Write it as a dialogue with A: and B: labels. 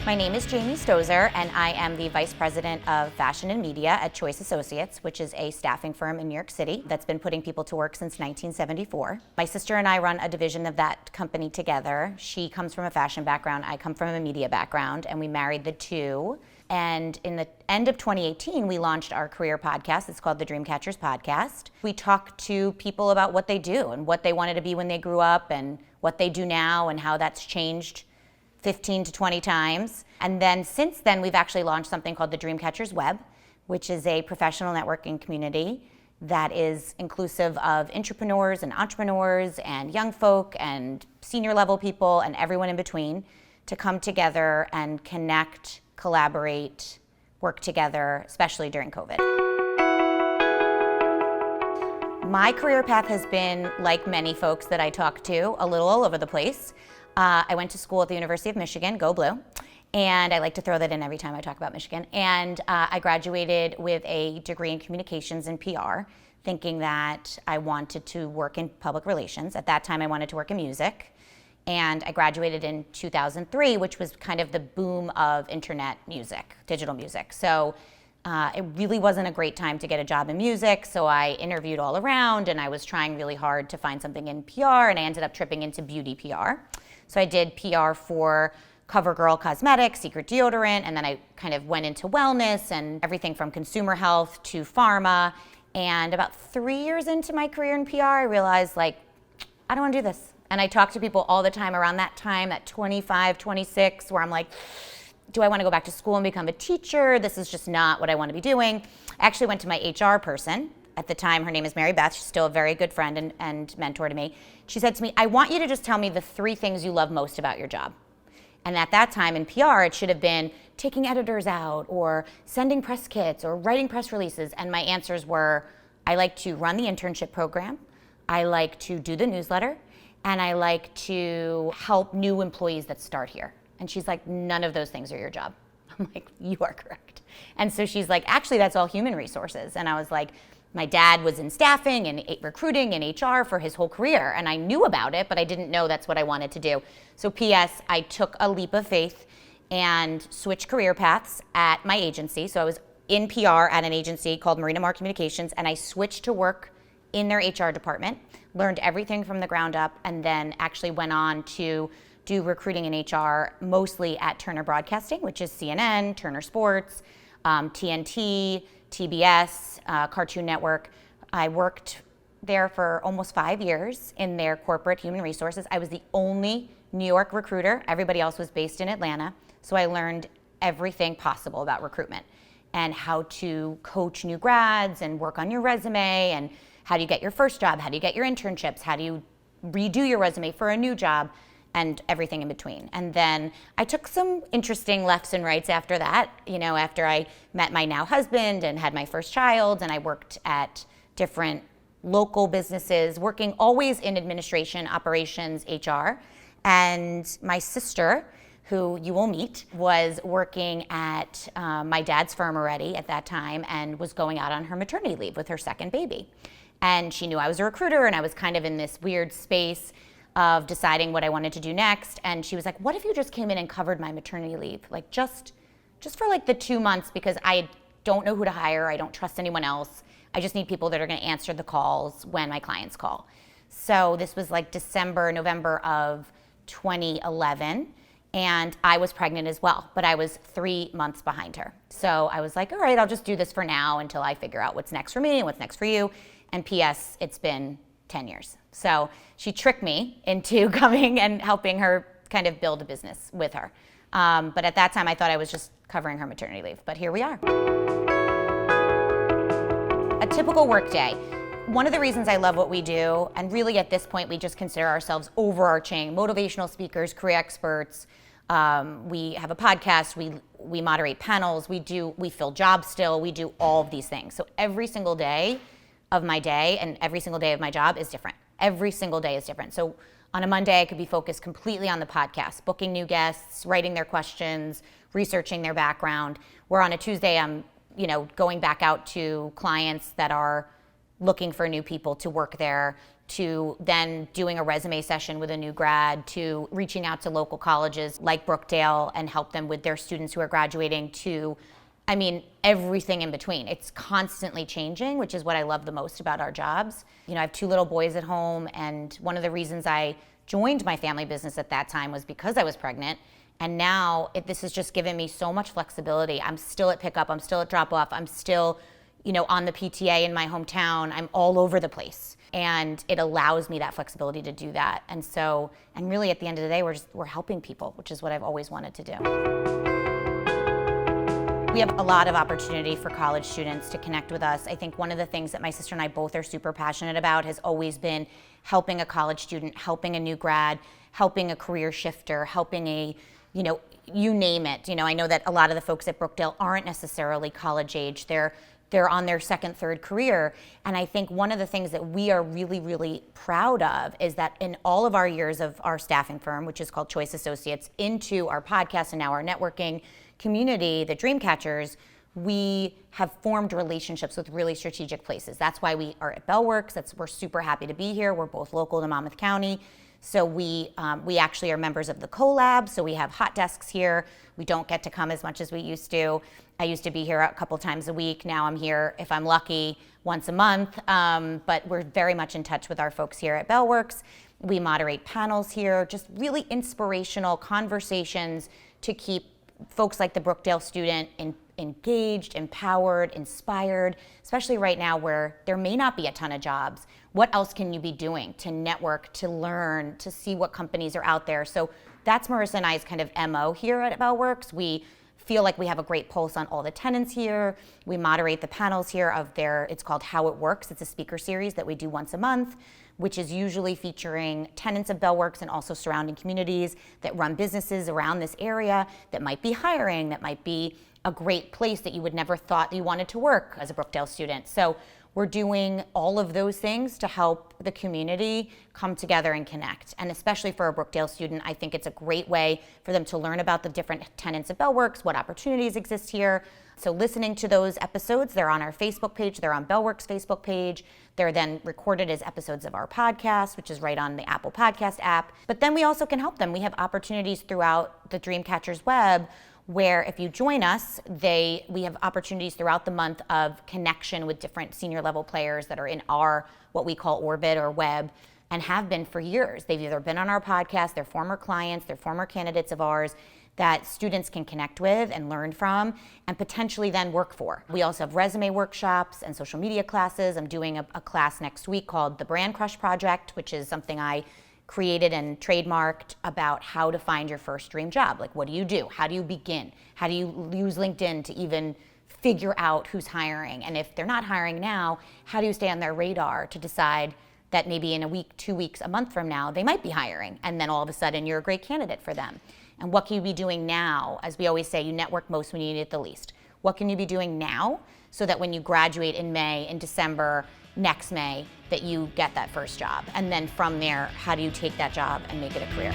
A: My name is Jamie Sztoser, and I am the Vice President of Fashion and Media at Choice Associates, which is a staffing firm in New York City that's been putting people to work since 1974. My sister and I run a division of that company together. She comes from a fashion background, I come from a media background, and we married the two. And in the end of 2018, we launched our career podcast. It's called the Dreamcatchers podcast. We talk to people about what they do and what they wanted to be when they grew up and what they do now and how that's changed 15 to 20 times. And then since then, we've actually launched something called the Dreamcatchers Web, which is a professional networking community that is inclusive of entrepreneurs and young folk and senior level people and everyone in between to come together and connect, collaborate, work together, especially during COVID. My career path has been, like many folks that I talk to, a little all over the place. I went to school at the University of Michigan, go Blue, and I like to throw that in every time I talk about Michigan. And I graduated with a degree in communications and PR, thinking that I wanted to work in public relations. At that time, I wanted to work in music. And I graduated in 2003, which was kind of the boom of internet music, digital music. So it really wasn't a great time to get a job in music, so I interviewed all around, and I was trying really hard to find something in PR, and I ended up tripping into beauty PR. So I did PR for CoverGirl Cosmetics, Secret Deodorant, and then I kind of went into wellness and everything from consumer health to pharma. And about 3 years into my career in PR, I realized, I don't want to do this. And I talk to people all the time around that time, at 25, 26, where I'm like, do I want to go back to school and become a teacher? This is just not what I want to be doing. I actually went to my HR person. At the time, her name is Mary Beth. She's still a very good friend and mentor to me. She said to me, I want you to just tell me the 3 things you love most about your job. And at that time in PR, it should have been taking editors out or sending press kits or writing press releases. And my answers were, I like to run the internship program. I like to do the newsletter. And I like to help new employees that start here. And she's like, none of those things are your job. I'm like, you are correct. And so she's like, actually, that's all human resources. And I was like, my dad was in staffing and recruiting and HR for his whole career. And I knew about it, but I didn't know that's what I wanted to do. So P.S., I took a leap of faith and switched career paths at my agency. So I was in PR at an agency called Marina Mar Communications, and I switched to work in their HR department, learned everything from the ground up, and then actually went on to do recruiting in HR, mostly at Turner Broadcasting, which is CNN, Turner Sports, TNT, TBS, Cartoon Network. I worked there for almost 5 years in their corporate human resources. I was the only New York recruiter. Everybody else was based in Atlanta. So I learned everything possible about recruitment and how to coach new grads and work on your resume and how do you get your first job, how do you get your internships, how do you redo your resume for a new job, and everything in between. And then I took some interesting lefts and rights after that, after I met my now husband and had my first child, and I worked at different local businesses, working always in administration, operations, HR. And my sister, who you will meet, was working at my dad's firm already at that time and was going out on her maternity leave with her second baby. And she knew I was a recruiter, and I was kind of in this weird space of deciding what I wanted to do next. And she was like, what if you just came in and covered my maternity leave? Just for the 2 months, because I don't know who to hire. I don't trust anyone else. I just need people that are going to answer the calls when my clients call. So this was November of 2011. And I was pregnant as well, but I was 3 months behind her. So I was like, all right, I'll just do this for now until I figure out what's next for me and what's next for you. And P.S., it's been 10 years. So she tricked me into coming and helping her kind of build a business with her. But at that time, I thought I was just covering her maternity leave. But here we are. A typical workday. One of the reasons I love what we do, and really at this point, we just consider ourselves overarching motivational speakers, career experts. We have a podcast. We moderate panels. We fill jobs still. We do all of these things. So every single day of my day and every single day of my job is different. Every single day is different. So on a Monday, I could be focused completely on the podcast, booking new guests, writing their questions, researching their background. Where on a Tuesday, I'm going back out to clients that are looking for new people to work there, to then doing a resume session with a new grad, to reaching out to local colleges like Brookdale and help them with their students who are graduating, to, I mean, everything in between. It's constantly changing, which is what I love the most about our jobs. You know, I have 2 little boys at home, and one of the reasons I joined my family business at that time was because I was pregnant. And now this has just given me so much flexibility. I'm still at pickup, I'm still at drop off, I'm still, you know, on the PTA in my hometown, I'm all over the place. And it allows me that flexibility to do that. And so, and really at the end of the day, we're helping people, which is what I've always wanted to do. We have a lot of opportunity for college students to connect with us. I think one of the things that my sister and I both are super passionate about has always been helping a college student, helping a new grad, helping a career shifter, helping a, you know, you name it. You know, I know that a lot of the folks at Brookdale aren't necessarily college age. They're on their second, third career. And I think one of the things that we are really, really proud of is that in all of our years of our staffing firm, which is called Choice Associates, into our podcast and now our networking community, the Dreamcatchers, we have formed relationships with really strategic places. That's why we are at Bellworks. We're super happy to be here. We're both local to Monmouth County. So we actually are members of the collab, so we have hot desks here. We don't get to come as much as we used to. I used to be here a couple times a week. Now I'm here, if I'm lucky, once a month. But we're very much in touch with our folks here at Bellworks. We moderate panels here, just really inspirational conversations to keep folks like the Brookdale student engaged, empowered, inspired, especially right now where there may not be a ton of jobs. What else can you be doing to network, to learn, to see what companies are out there? So that's Marissa and I's kind of MO here at Bellworks. We feel like we have a great pulse on all the tenants here. We moderate the panels here it's called How It Works. It's a speaker series that we do once a month, which is usually featuring tenants of Bellworks and also surrounding communities that run businesses around this area that might be hiring, that might be a great place that you would never thought you wanted to work as a Brookdale student. So we're doing all of those things to help the community come together and connect. And especially for a Brookdale student, I think it's a great way for them to learn about the different tenants of Bellworks, what opportunities exist here. So listening to those episodes, they're on our Facebook page, they're on Bellworks' Facebook page. They're then recorded as episodes of our podcast, which is right on the Apple Podcast app. But then we also can help them. We have opportunities throughout the Dreamcatchers web where if you join us, we have opportunities throughout the month of connection with different senior level players that are in our, what we call orbit or web, and have been for years. They've either been on our podcast, they're former clients, they're former candidates of ours that students can connect with and learn from and potentially then work for. We also have resume workshops and social media classes. I'm doing a class next week called the Brand Crush Project, which is something I created and trademarked about how to find your first dream job. Like, what do you do? How do you begin? How do you use LinkedIn to even figure out who's hiring? And if they're not hiring now, how do you stay on their radar to decide that maybe in a week, 2 weeks, a month from now, they might be hiring, and then all of a sudden you're a great candidate for them? And what can you be doing now? As we always say, you network most when you need it the least. What can you be doing now so that when you graduate in May, in December, next May, that you get that first job? And then from there, how do you take that job and make it a career?